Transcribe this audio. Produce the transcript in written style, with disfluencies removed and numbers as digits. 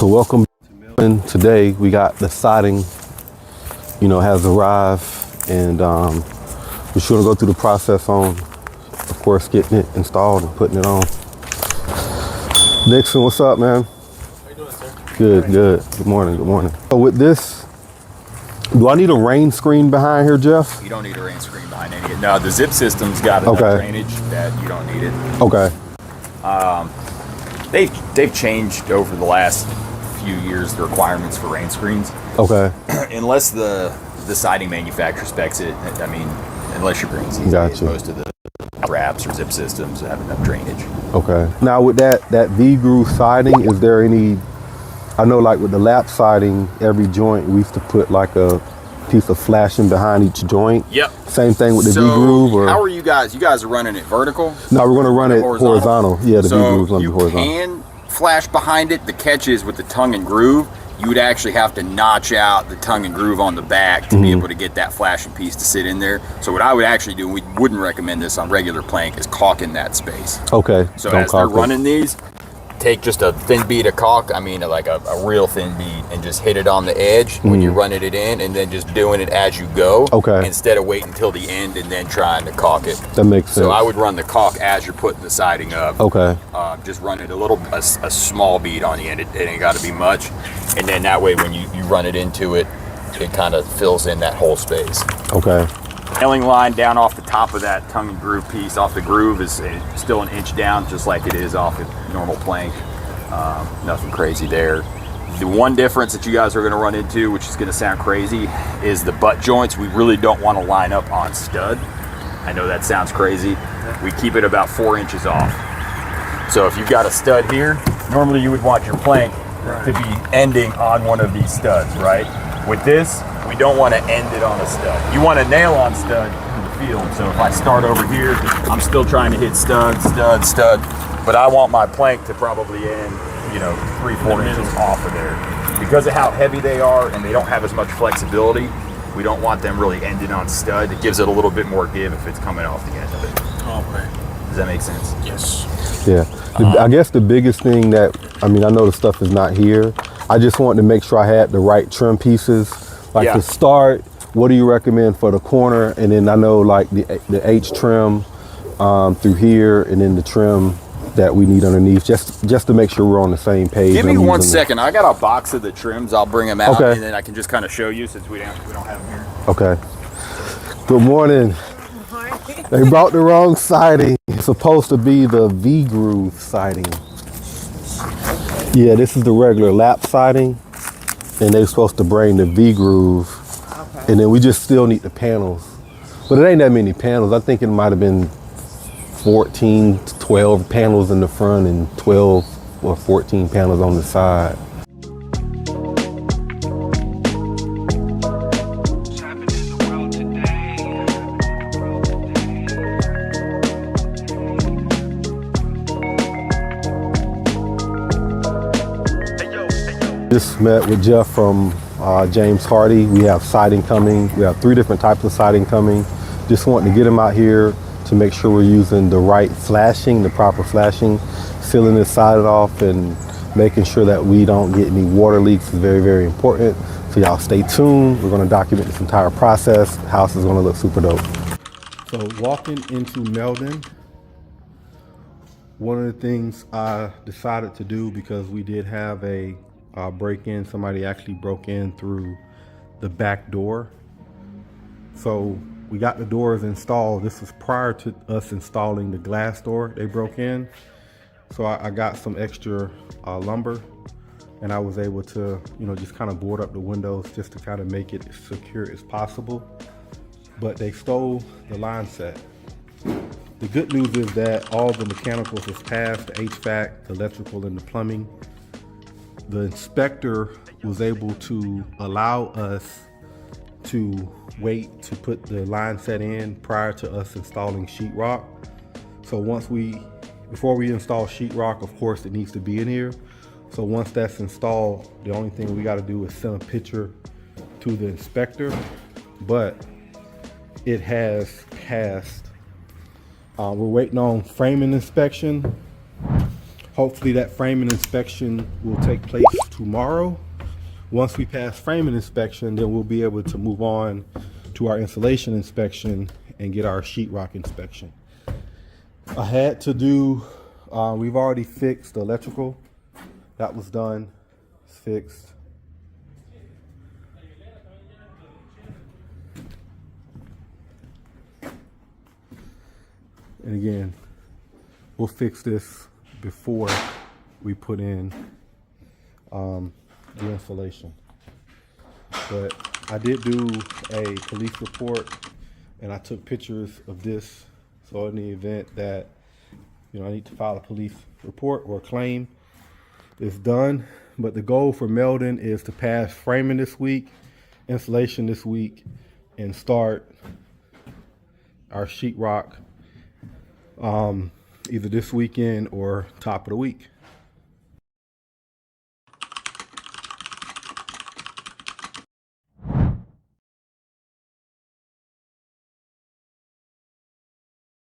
So welcome. Today we got the siding, has arrived, and we're just gonna go through the process on, of course, getting it installed and putting it on. Dixon, what's up, man? How you doing, sir? Good, good. Good morning, good morning. So with this, do I need a rain screen behind here, Jeff? You don't need a rain screen behind any of it. No, the zip system's got enough drainage that you don't need it. Okay. They've changed over the last few years the requirements for rain screens. Okay. Unless the siding manufacturer specs it. I mean, unless you're green season, Gotcha. most of the wraps or zip systems have enough drainage. Okay. Now with that V-groove siding, is there any? I know, like with the lap siding, every joint we used to put like a piece of flashing behind each joint. Yep. Same thing with the V-groove, or how are you guys? You guys are running it vertical? No, we're going to run it horizontal. Yeah, the V-groove's going to be horizontal. You can flash behind it. The catch is with the tongue and groove, you would actually have to notch out the tongue and groove on the back to be able to get that flashing piece to sit in there. So what I would actually do, and we wouldn't recommend this on regular plank, is caulking that space. Okay. So as they're running these, take just a thin bead of caulk, like a real thin bead, and just hit it on the edge when you're running it in, and then just doing it as you go. Okay. Instead of waiting until the end and then trying to caulk it. That makes sense. So I would run the caulk as you're putting the siding up. Okay. Just run it a small bead on the end. It ain't got to be much. And then that way when you run it into it, it kind of fills in that whole space. Okay. Nailing line down off the top of that tongue and groove piece, off the groove, is still an inch down, just like it is off a normal plank. Nothing crazy there. The one difference that you guys are going to run into, which is going to sound crazy, is the butt joints. We really don't want to line up on stud. I know that sounds crazy. We keep it about 4 inches off. So if you've got a stud here, normally you would want your plank to be ending on one of these studs, right? With this, we don't want to end it on a stud. You want to nail on stud in the field. So if I start over here, I'm still trying to hit stud, stud, stud, but I want my plank to probably end, 3-4 inches off of there. Because of how heavy they are and they don't have as much flexibility, we don't want them really ending on stud. It gives it a little bit more give if it's coming off the end of it. Okay. Does that make sense? Yes. Yeah. I guess the biggest thing that, I know the stuff is not here. I just wanted to make sure I had the right trim pieces. Like to start, what do you recommend for the corner? And then I know like the H trim through here, and then the trim that we need underneath, just to make sure we're on the same page. Give me 1 second. I got a box of the trims. I'll bring them out, and then I can just kind of show you since we don't have them here. Okay. Good morning. They brought the wrong siding. It's supposed to be the V-groove siding. Yeah, this is the regular lap siding, and they're supposed to bring the V-groove, and then we just still need the panels. But it ain't that many panels. I think it might have been 14 to 12 panels in the front and 12 or 14 panels on the side. Just met with Jeff from James Hardy. We have siding coming. We have 3 different types of siding coming. Just wanting to get them out here to make sure we're using the right flashing, the proper flashing, sealing this side off, and making sure that we don't get any water leaks is very, very important. So y'all stay tuned. We're gonna document this entire process. The house is gonna look super dope. So walking into Meldon, one of the things I decided to do, because we did have a break-in, somebody actually broke in through the back door. So we got the doors installed. This was prior to us installing the glass door. They broke in. So I got some extra lumber, and I was able to, just kind of board up the windows just to kind of make it as secure as possible. But they stole the line set. The good news is that all the mechanicals was passed, the HVAC, the electrical, and the plumbing. The inspector was able to allow us to wait to put the line set in prior to us installing sheetrock. So before we install sheetrock, of course it needs to be in here. So once that's installed, the only thing we got to do is send a picture to the inspector. But it has passed. We're waiting on framing inspection. Hopefully that framing inspection will take place tomorrow. Once we pass framing inspection, then we'll be able to move on to our insulation inspection and get our sheetrock inspection. I had to do, we've already fixed the electrical. That was done, it's fixed. And again, we'll fix this before we put in the insulation. But I did do a police report and I took pictures of this. So in the event that, you know, I need to file a police report or claim, it's done. But the goal for Meldon is to pass framing this week, insulation this week, and start our sheetrock either this weekend or top of the week.